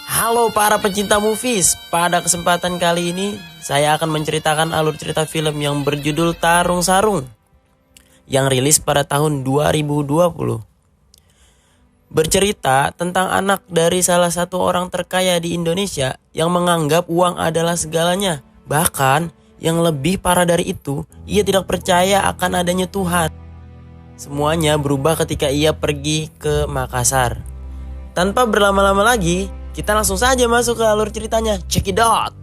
Halo para pecinta movies, pada kesempatan kali ini saya akan menceritakan alur cerita film yang berjudul Tarung Sarung yang rilis pada tahun 2020. Bercerita tentang anak dari salah satu orang terkaya di Indonesia yang menganggap uang adalah segalanya. Bahkan yang lebih parah dari itu, ia tidak percaya akan adanya Tuhan. Semuanya berubah ketika ia pergi ke Makassar. Tanpa berlama-lama lagi, kita langsung saja masuk ke alur ceritanya. Check it out.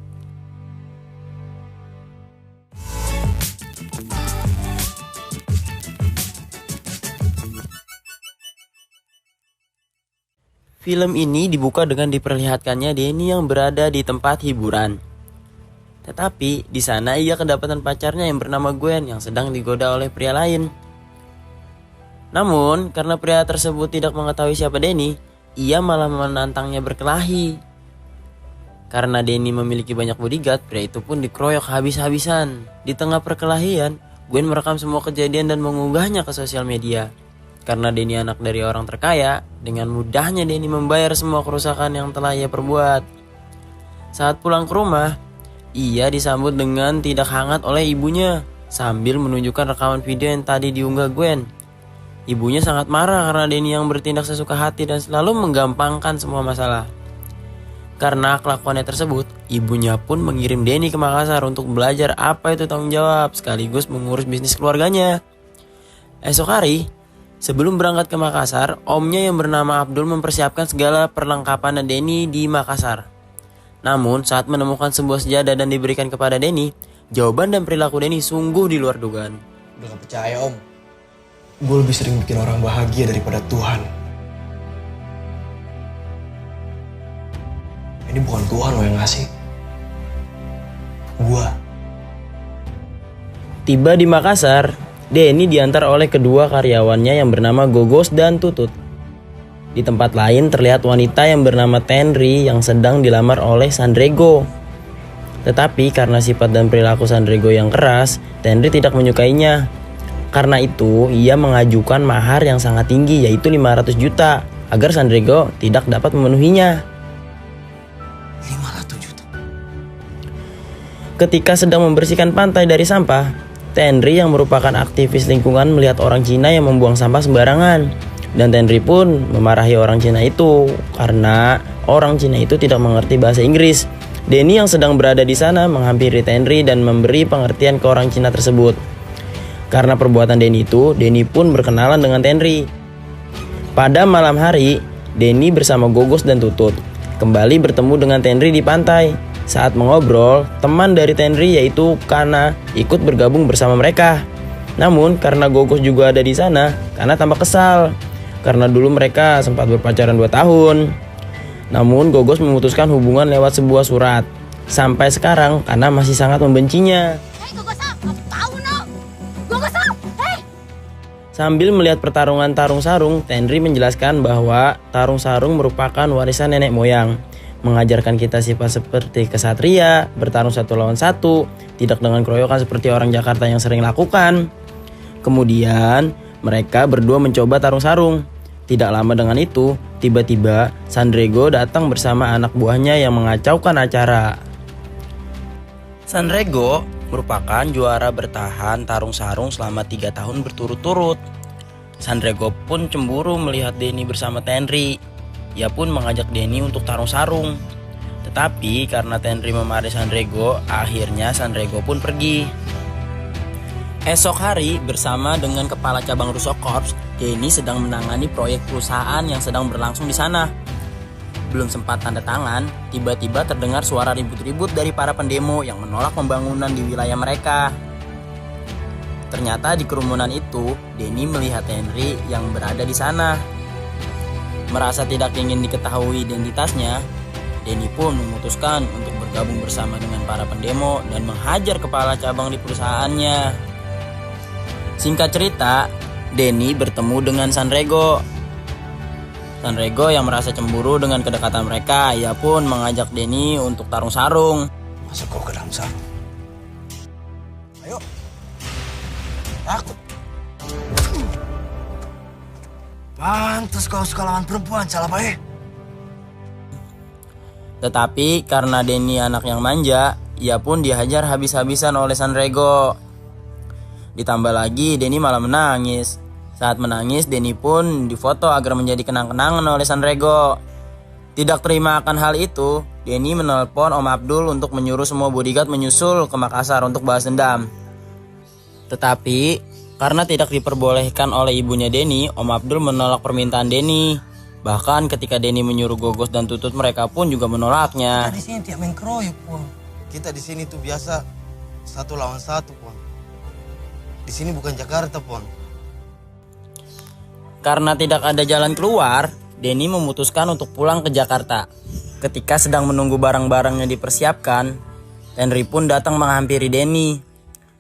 Film ini dibuka dengan diperlihatkannya Denny yang berada di tempat hiburan. Tetapi di sana ia kedapatan pacarnya yang bernama Gwen yang sedang digoda oleh pria lain. Namun karena pria tersebut tidak mengetahui siapa Denny, ia malah menantangnya berkelahi. Karena Denny memiliki banyak bodyguard, pria itu pun dikeroyok habis-habisan. Di tengah perkelahian, Gwen merekam semua kejadian dan mengunggahnya ke sosial media. Karena Denny anak dari orang terkaya, dengan mudahnya Denny membayar semua kerusakan yang telah ia perbuat. Saat pulang ke rumah, ia disambut dengan tidak hangat oleh ibunya sambil menunjukkan rekaman video yang tadi diunggah Gwen. Ibunya sangat marah karena Denny yang bertindak sesuka hati dan selalu menggampangkan semua masalah. Karena kelakuannya tersebut, ibunya pun mengirim Denny ke Makassar untuk belajar apa itu tanggung jawab sekaligus mengurus bisnis keluarganya. Esok hari, sebelum berangkat ke Makassar, omnya yang bernama Abdul mempersiapkan segala perlengkapan Denny di Makassar. Namun saat menemukan sebuah sejadah dan diberikan kepada Denny, jawaban dan perilaku Denny sungguh di luar dugaan. Udah gak percaya om, gue lebih sering bikin orang bahagia daripada Tuhan. Ini bukan Tuhan loh yang ngasih, gue. Tiba di Makassar, Denny diantar oleh kedua karyawannya yang bernama Gogos dan Tutut. Di tempat lain terlihat wanita yang bernama Tenri yang sedang dilamar oleh Sandrego. Tetapi karena sifat dan perilaku Sandrego yang keras, Tenri tidak menyukainya. Karena itu, ia mengajukan mahar yang sangat tinggi yaitu 500 juta agar Sandrego tidak dapat memenuhinya. 500 juta? Ketika sedang membersihkan pantai dari sampah, Tenri yang merupakan aktivis lingkungan melihat orang Cina yang membuang sampah sembarangan. Dan Tenri pun memarahi orang Cina itu karena orang Cina itu tidak mengerti bahasa Inggris. Denny yang sedang berada di sana menghampiri Tenri dan memberi pengertian ke orang Cina tersebut. Karena perbuatan Denny itu, Denny pun berkenalan dengan Tenri. Pada malam hari, Denny bersama Gogos dan Tutut kembali bertemu dengan Tenri di pantai. Saat mengobrol, teman dari Tenri yaitu Kana ikut bergabung bersama mereka. Namun karena Gogos juga ada di sana, Kana tampak kesal. Karena dulu mereka sempat berpacaran 2 tahun. Namun Gogos memutuskan hubungan lewat sebuah surat. Sampai sekarang Kana masih sangat membencinya. Sambil melihat pertarungan tarung sarung, Tenri menjelaskan bahwa tarung sarung merupakan warisan nenek moyang. Mengajarkan kita sifat seperti kesatria, bertarung satu lawan satu, tidak dengan keroyokan seperti orang Jakarta yang sering lakukan. Kemudian mereka berdua mencoba tarung sarung. Tidak lama dengan itu, tiba-tiba Sandrego datang bersama anak buahnya yang mengacaukan acara. Sandrego merupakan juara bertahan tarung sarung selama 3 tahun berturut-turut. Sandrego pun cemburu melihat Denny bersama Tenri. Ia pun mengajak Denny untuk tarung sarung. Tetapi karena Tenri memarahi Sandrego, akhirnya Sandrego pun pergi. Esok hari bersama dengan kepala cabang Russo Corps, Denny sedang menangani proyek perusahaan yang sedang berlangsung di sana. Belum sempat tanda tangan, tiba-tiba terdengar suara ribut-ribut dari para pendemo yang menolak pembangunan di wilayah mereka. Ternyata di kerumunan itu, Denny melihat Tenri yang berada di sana. Merasa tidak ingin diketahui identitasnya, Denny pun memutuskan untuk bergabung bersama dengan para pendemo dan menghajar kepala cabang di perusahaannya. Singkat cerita, Denny bertemu dengan Sandrego. Sandrego yang merasa cemburu dengan kedekatan mereka, ia pun mengajak Denny untuk tarung sarung. Masuk kau ke dalam sarung. Ayo. Takut. Pantes kau suka lawan perempuan, salah baik. Tetapi karena Denny anak yang manja, ia pun dihajar habis-habisan oleh Sanrego. Ditambah lagi Denny malah menangis. Saat menangis, Denny pun difoto agar menjadi kenang-kenangan oleh Sanrego. Tidak terima akan hal itu, Denny menelpon Om Abdul untuk menyuruh semua bodyguard menyusul ke Makassar untuk balas dendam. Tetapi karena tidak diperbolehkan oleh ibunya Denny, Om Abdul menolak permintaan Denny. Bahkan ketika Denny menyuruh Gogos dan Tutut, mereka pun juga menolaknya. Kita di sini tiap main keroyok, Pon. Kita di sini tuh biasa 1 lawan 1, Pon. Di sini bukan Jakarta, Pon. Karena tidak ada jalan keluar, Denny memutuskan untuk pulang ke Jakarta. Ketika sedang menunggu barang-barangnya dipersiapkan, Tenri pun datang menghampiri Denny.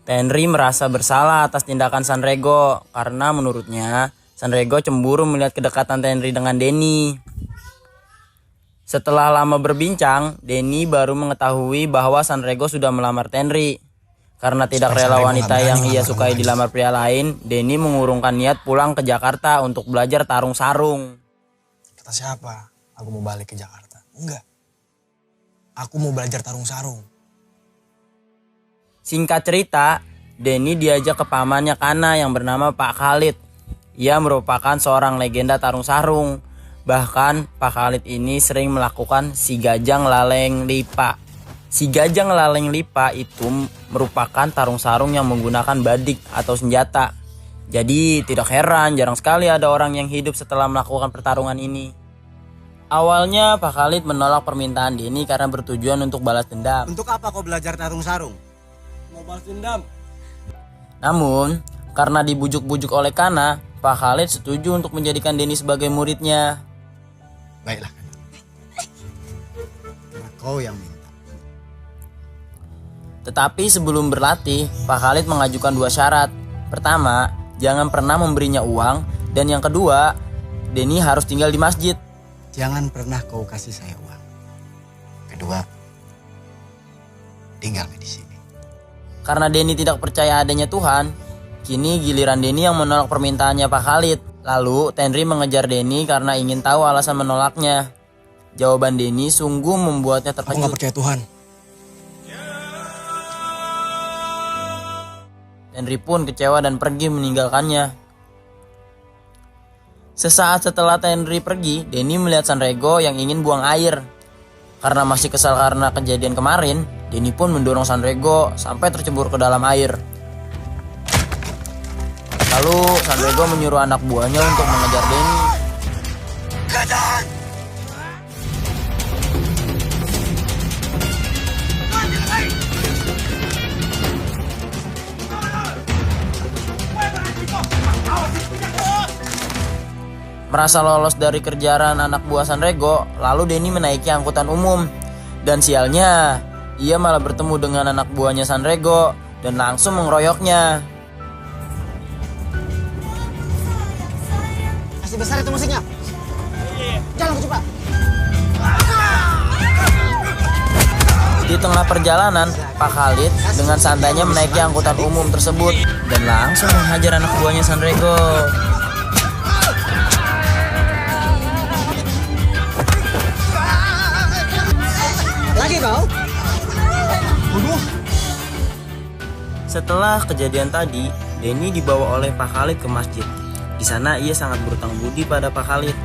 Tenri merasa bersalah atas tindakan Sanrego karena menurutnya Sanrego cemburu melihat kedekatan Tenri dengan Denny. Setelah lama berbincang, Denny baru mengetahui bahwa Sanrego sudah melamar Tenri. Karena tidak rela wanita yang ia sukai dilamar pria lain, Denny mengurungkan niat pulang ke Jakarta untuk belajar tarung sarung. Kata siapa? Aku mau balik ke Jakarta. Enggak. Aku mau belajar tarung sarung. Singkat cerita, Denny diajak ke pamannya Kana yang bernama Pak Khalid. Ia merupakan seorang legenda tarung sarung. Bahkan Pak Khalid ini sering melakukan si Gajang Laleng Lipa. Si Gajang Laleng Lipa itu merupakan tarung sarung yang menggunakan badik atau senjata. Jadi tidak heran jarang sekali ada orang yang hidup setelah melakukan pertarungan ini. Awalnya Pak Khalid menolak permintaan Denny karena bertujuan untuk balas dendam. Untuk apa kau belajar tarung sarung? Mau balas dendam. Namun karena dibujuk-bujuk oleh Kana, Pak Khalid setuju untuk menjadikan Denny sebagai muridnya. Baiklah, Kana. Karena kau yang minta. Tetapi sebelum berlatih, Pak Khalid mengajukan 2 syarat. Pertama, jangan pernah memberinya uang. Dan yang kedua, Denny harus tinggal di masjid. Jangan pernah kau kasih saya uang. Kedua, tinggal di sini. Karena Denny tidak percaya adanya Tuhan, kini giliran Denny yang menolak permintaannya Pak Khalid. Lalu Tenri mengejar Denny karena ingin tahu alasan menolaknya. Jawaban Denny sungguh membuatnya Aku terkejut. gak percaya Tuhan. Tenri pun kecewa dan pergi meninggalkannya. Sesaat setelah Tenri pergi, Denny melihat Sanrego yang ingin buang air. Karena masih kesal karena kejadian kemarin, Denny pun mendorong Sanrego sampai tercebur ke dalam air. Lalu Sanrego menyuruh anak buahnya untuk mengejar Denny. Merasa lolos dari kejaran anak buah Sanrego, lalu Denny menaiki angkutan umum. Dan sialnya, ia malah bertemu dengan anak buahnya Sanrego dan langsung mengeroyoknya. Kasih besar itu musiknya. Jalan cepat. Di tengah perjalanan, Pak Khalid dengan santainya menaiki angkutan umum tersebut dan langsung menghajar anak buahnya Sanrego. Lagi kau? Setelah kejadian tadi, Denny dibawa oleh Pak Khalid ke masjid. Di sana ia sangat berutang budi pada Pak Khalid.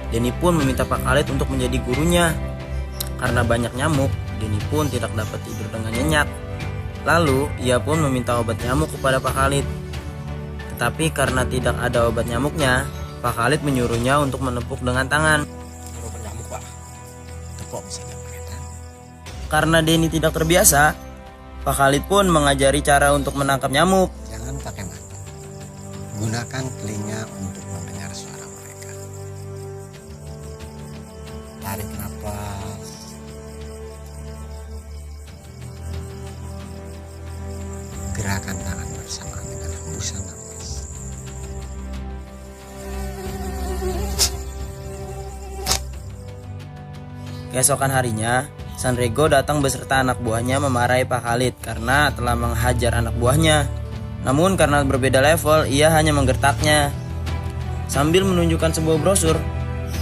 Denny pun meminta Pak Khalid untuk menjadi gurunya. Karena banyak nyamuk, Denny pun tidak dapat tidur dengan nyenyak. Lalu ia pun meminta obat nyamuk kepada Pak Khalid. Tetapi karena tidak ada obat nyamuknya, Pak Khalid menyuruhnya untuk menepuk dengan tangan. Obat nyamuk, Pak. Tepuk bisa pakai tangan. Karena Denny tidak terbiasa, Pak Khalid pun mengajari cara untuk menangkap nyamuk. Jangan pakai mata. Gunakan telinga untuk mendengar suara mereka. Tarik nafas. Gerakan tangan bersamaan dengan hembusan nafas. Keesokan harinya, Sanrego datang beserta anak buahnya memarahi Pak Khalid karena telah menghajar anak buahnya. Namun karena berbeda level, ia hanya menggertaknya. Sambil menunjukkan sebuah brosur,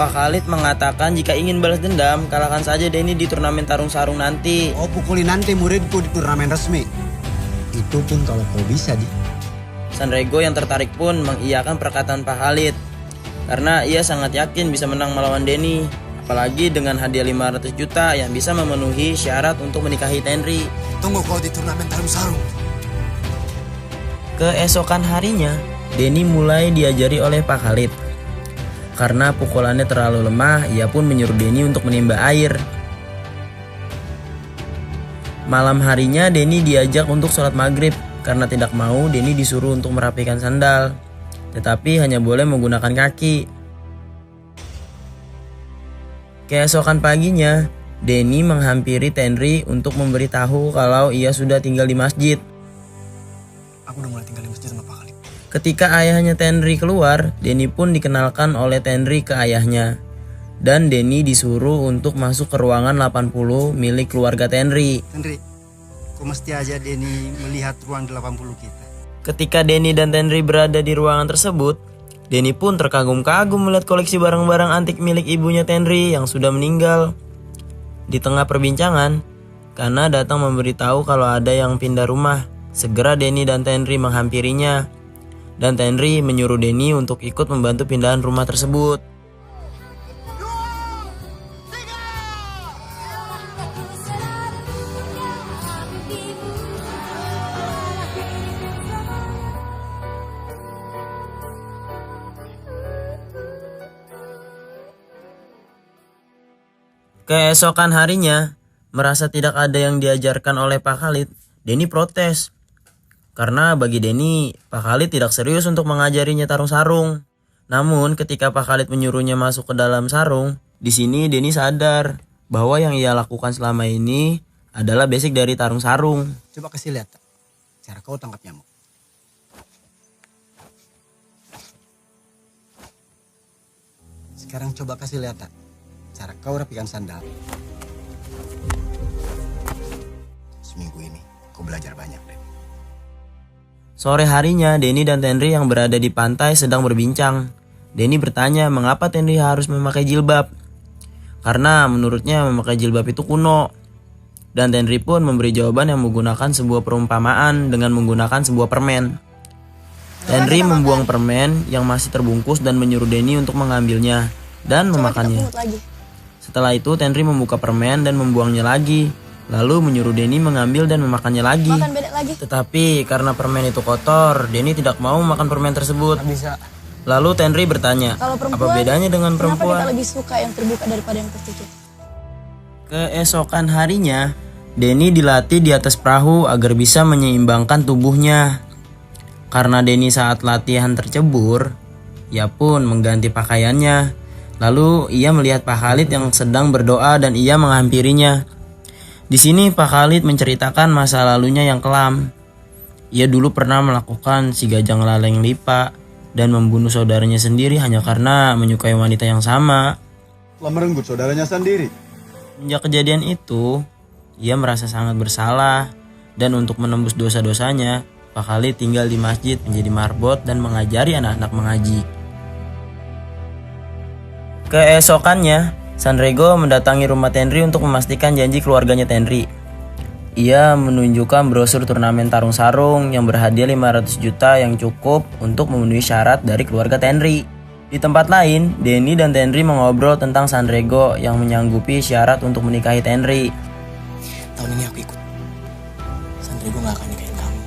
Pak Khalid mengatakan jika ingin balas dendam, kalahkan saja Denny di turnamen tarung sarung nanti. Oh, pukulin nanti muridku di turnamen resmi. Itu pun kalau kau bisa, Di. Sanrego yang tertarik pun mengiyakan perkataan Pak Khalid karena ia sangat yakin bisa menang melawan Denny, apalagi dengan hadiah 500 juta yang bisa memenuhi syarat untuk menikahi Tenri. Tunggu kau di turnamen tarung sarung. Keesokan harinya, Denny mulai diajari oleh Pak Khalid. Karena pukulannya terlalu lemah, ia pun menyuruh Denny untuk menimba air. Malam harinya Denny diajak untuk sholat maghrib. Karena tidak mau, Denny disuruh untuk merapikan sandal. Tetapi hanya boleh menggunakan kaki. Keesokan paginya, Denny menghampiri Tenri untuk memberitahu kalau ia sudah tinggal di masjid. Aku udah mulai tinggal di masjid sama Pak Khalid. Ketika ayahnya Tenri keluar, Denny pun dikenalkan oleh Tenri ke ayahnya. Dan Denny disuruh untuk masuk ke ruangan 80 milik keluarga Tenri. Tenri, kau mesti aja Denny melihat ruang 80 kita. Ketika Denny dan Tenri berada di ruangan tersebut, Denny pun terkagum-kagum melihat koleksi barang-barang antik milik ibunya Tenri yang sudah meninggal. Di tengah perbincangan, Kana datang memberitahu kalau ada yang pindah rumah. Segera Denny dan Tenri menghampirinya. Dan Tenri menyuruh Denny untuk ikut membantu pindahan rumah tersebut. Keesokan harinya, merasa tidak ada yang diajarkan oleh Pak Khalid, Denny protes. Karena bagi Denny, Pak Khalid tidak serius untuk mengajarinya tarung sarung. Namun ketika Pak Khalid menyuruhnya masuk ke dalam sarung, di sini Denny sadar bahwa yang ia lakukan selama ini adalah basic dari tarung sarung. Coba kasih lihat cara kau tangkap nyamuk. Sekarang coba kasih lihat cara kau rapikan sandal. Seminggu ini kau belajar banyak deh. Sore harinya, Denny dan Tenri yang berada di pantai sedang berbincang. Denny bertanya mengapa Tenri harus memakai jilbab. Karena menurutnya memakai jilbab itu kuno. Dan Tenri pun memberi jawaban yang menggunakan sebuah perumpamaan dengan menggunakan sebuah permen. Tenri membuang permen yang masih terbungkus dan menyuruh Denny untuk mengambilnya dan memakannya. Setelah itu Tenri membuka permen dan membuangnya lagi. Lalu menyuruh Denny mengambil dan memakannya lagi. Tetapi karena permen itu kotor, Denny tidak mau makan permen tersebut. Bisa. Lalu Tenri bertanya, apa bedanya dengan perempuan? Kenapa kita lebih suka yang terbuka daripada yang tertutup? Keesokan harinya, Denny dilatih di atas perahu agar bisa menyeimbangkan tubuhnya. Karena Denny saat latihan tercebur, ia pun mengganti pakaiannya. Lalu ia melihat Pak Khalid yang sedang berdoa dan ia menghampirinya. Di sini Pak Khalid menceritakan masa lalunya yang kelam. Ia dulu pernah melakukan si Gajang Laleng Lipa dan membunuh saudaranya sendiri hanya karena menyukai wanita yang sama. Telah merenggut saudaranya sendiri. Sejak kejadian itu, ia merasa sangat bersalah dan untuk menembus dosa-dosanya, Pak Khalid tinggal di masjid menjadi marbot dan mengajari anak-anak mengaji. Keesokannya, Sanrego mendatangi rumah Tenri untuk memastikan janji keluarganya Tenri. Ia menunjukkan brosur turnamen tarung sarung yang berhadiah 500 juta yang cukup untuk memenuhi syarat dari keluarga Tenri. Di tempat lain, Denny dan Tenri mengobrol tentang Sanrego yang menyanggupi syarat untuk menikahi Tenri. Tahun ini aku ikut. Sanrego gak akan nikahin kamu.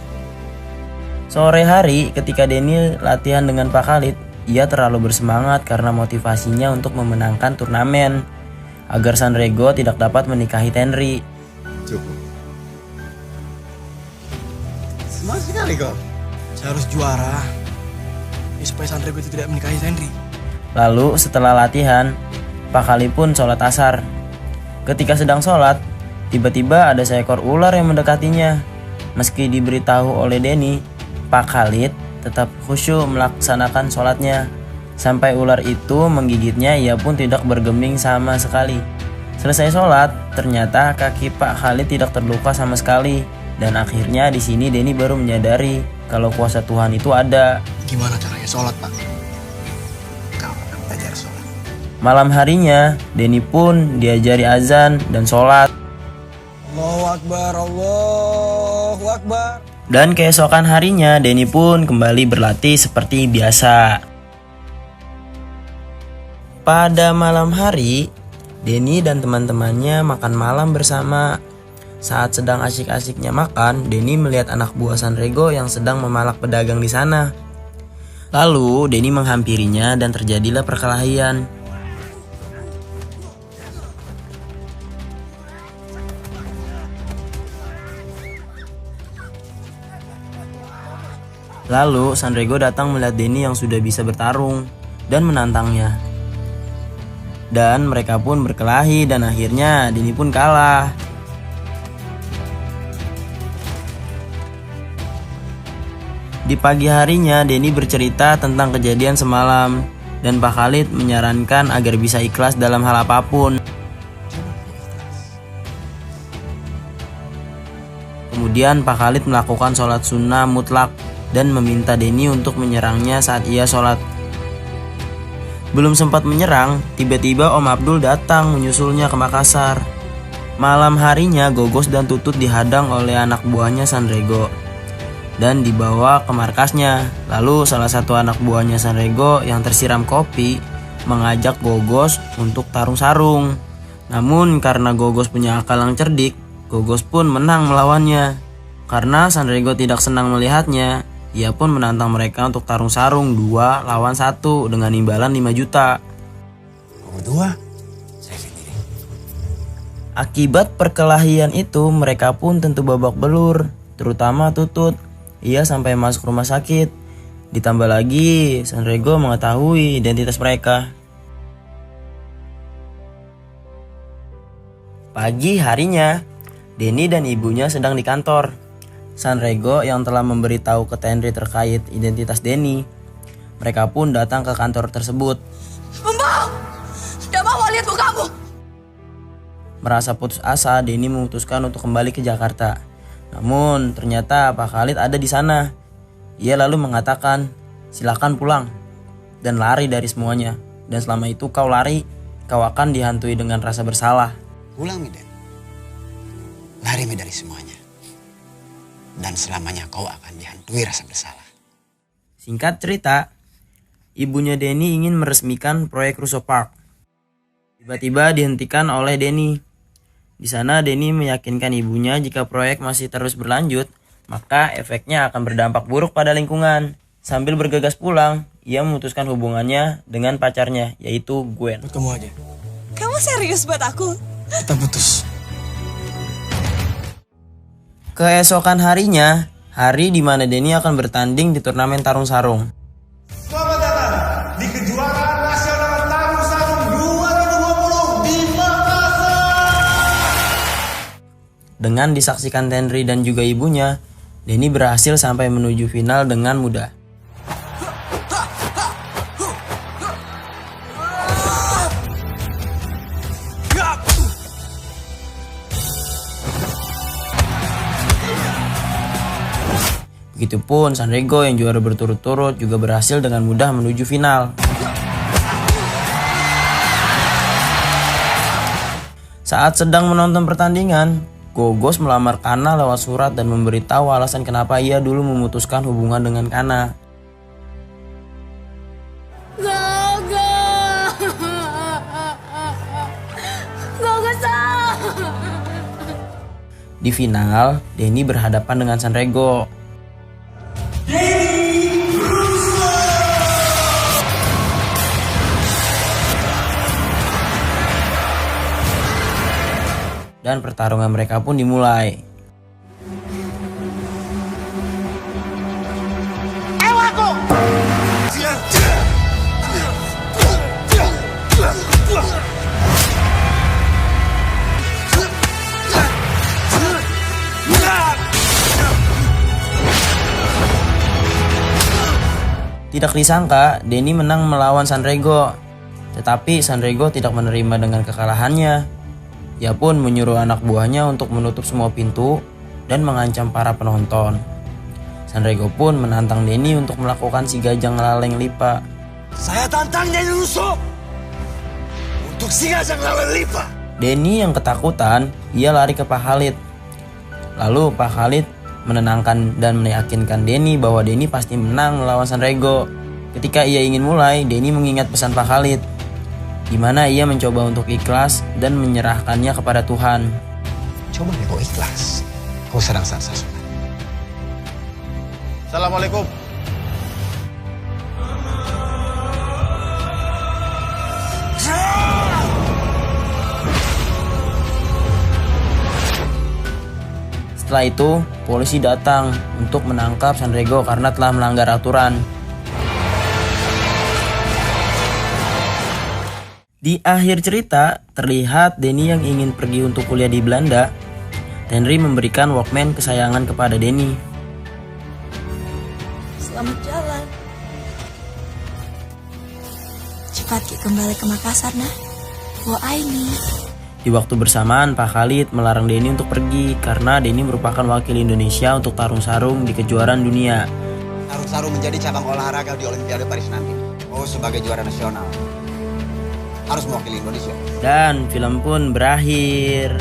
Sore hari ketika Denny latihan dengan Pak Khalid, ia terlalu bersemangat karena motivasinya untuk memenangkan turnamen agar Sanrego tidak dapat menikahi Tenri. Cukup. Semangat sekali kau. Saya harus juara. Ya, supaya Sanrego itu tidak menikahi Tenri. Lalu setelah latihan, Pak Khalid pun sholat asar. Ketika sedang sholat, tiba-tiba ada seekor ular yang mendekatinya. Meski diberitahu oleh Denny, Pak Khalid tetap khusyuk melaksanakan sholatnya. Sampai ular itu menggigitnya, ia pun tidak bergeming sama sekali. Selesai sholat, ternyata kaki Pak Khalid tidak terluka sama sekali. Dan akhirnya di sini Denny baru menyadari kalau kuasa Tuhan itu ada. Gimana caranya sholat, Pak? Kau akan belajar sholat. Malam harinya, Denny pun diajari azan dan sholat. Allahu Akbar, Allahu Akbar. Dan keesokan harinya, Denny pun kembali berlatih seperti biasa. Pada malam hari, Denny dan teman-temannya makan malam bersama. Saat sedang asyik-asyiknya makan, Denny melihat anak buah Sanrego yang sedang memalak pedagang di sana. Lalu, Denny menghampirinya dan terjadilah perkelahian. Lalu, Sanrego datang melihat Denny yang sudah bisa bertarung dan menantangnya. Dan mereka pun berkelahi dan akhirnya Denny pun kalah. Di pagi harinya, Denny bercerita tentang kejadian semalam dan Pak Khalid menyarankan agar bisa ikhlas dalam hal apapun. Kemudian Pak Khalid melakukan sholat sunnah mutlak dan meminta Denny untuk menyerangnya saat ia sholat. Belum sempat menyerang, tiba-tiba Om Abdul datang menyusulnya ke Makassar. Malam harinya, Gogos dan Tutut dihadang oleh anak buahnya Sanrego dan dibawa ke markasnya. Lalu salah satu anak buahnya Sanrego yang tersiram kopi mengajak Gogos untuk tarung sarung. Namun karena Gogos punya akal yang cerdik, Gogos pun menang melawannya. Karena Sanrego tidak senang melihatnya, ia pun menantang mereka untuk tarung sarung 2 lawan 1 dengan imbalan 5 juta. Berdua, saya sendiri. Akibat perkelahian itu, mereka pun tentu babak belur, terutama Tutut. Ia sampai masuk rumah sakit. Ditambah lagi, Sanrego mengetahui identitas mereka. Pagi harinya, Denny dan ibunya sedang di kantor. Sanrego yang telah memberitahu ke Tenri terkait identitas Denny. Mereka pun datang ke kantor tersebut. Mbak, tidak mau lihat mukamu. Merasa putus asa, Denny memutuskan untuk kembali ke Jakarta. Namun ternyata Pak Khalid ada di sana. Ia lalu mengatakan, "Silakan pulang dan lari dari semuanya. Dan selama itu kau lari, kau akan dihantui dengan rasa bersalah." Pulang, Miden. Lari dari semuanya. Dan selamanya kau akan dihantui rasa bersalah. Singkat cerita, ibunya Denny ingin meresmikan proyek Russo Park. Tiba-tiba dihentikan oleh Denny. Di sana Denny meyakinkan ibunya jika proyek masih terus berlanjut, maka efeknya akan berdampak buruk pada lingkungan. Sambil bergegas pulang, ia memutuskan hubungannya dengan pacarnya, yaitu Gwen. Buat kamu aja. Kamu serius buat aku? Kita putus. Keesokan harinya, hari di mana Denny akan bertanding di turnamen tarung sarung. Selamat datang di kejuaraan nasional tarung sarung 2020 di Makassar. Dengan disaksikan Tenri dan juga ibunya, Denny berhasil sampai menuju final dengan mudah. Begitupun Sanrego yang juara berturut-turut juga berhasil dengan mudah menuju final. Saat sedang menonton pertandingan, Gogos melamar Kana lewat surat dan memberitahu alasan kenapa ia dulu memutuskan hubungan dengan Kana. Di final, Denny berhadapan dengan Sanrego. Dan pertarungan mereka pun dimulai. Tidak disangka, Denny menang melawan Sanrego. Tetapi Sanrego tidak menerima dengan kekalahannya. Ia pun menyuruh anak buahnya untuk menutup semua pintu dan mengancam para penonton. Sanrego pun menantang Denny untuk melakukan si gajang laleng lipa. Saya tantang Denny Russo. untuk singa sang lawan lipa. Denny yang ketakutan, ia lari ke Pak Khalid. Lalu Pak Khalid menenangkan dan meyakinkan Denny bahwa Denny pasti menang melawan Sanrego. Ketika ia ingin mulai, Denny mengingat pesan Pak Khalid, di mana ia mencoba untuk ikhlas dan menyerahkannya kepada Tuhan. Coba deh kau ikhlas. Kau sedang saat sunat. Assalamualaikum. Setelah itu, polisi datang untuk menangkap Sanrego karena telah melanggar aturan. Di akhir cerita, terlihat Denny yang ingin pergi untuk kuliah di Belanda. Tenri memberikan Walkman kesayangan kepada Denny. Selamat jalan. Cepat Ki kembali ke Makassar, nah. Wo Aini. Di waktu bersamaan, Pak Khalid melarang Denny untuk pergi karena Denny merupakan wakil Indonesia untuk tarung sarung di kejuaraan dunia. Tarung sarung menjadi cabang olahraga di Olimpiade Paris nanti. Kau sebagai juara nasional harus mewakili Indonesia. Dan film pun berakhir.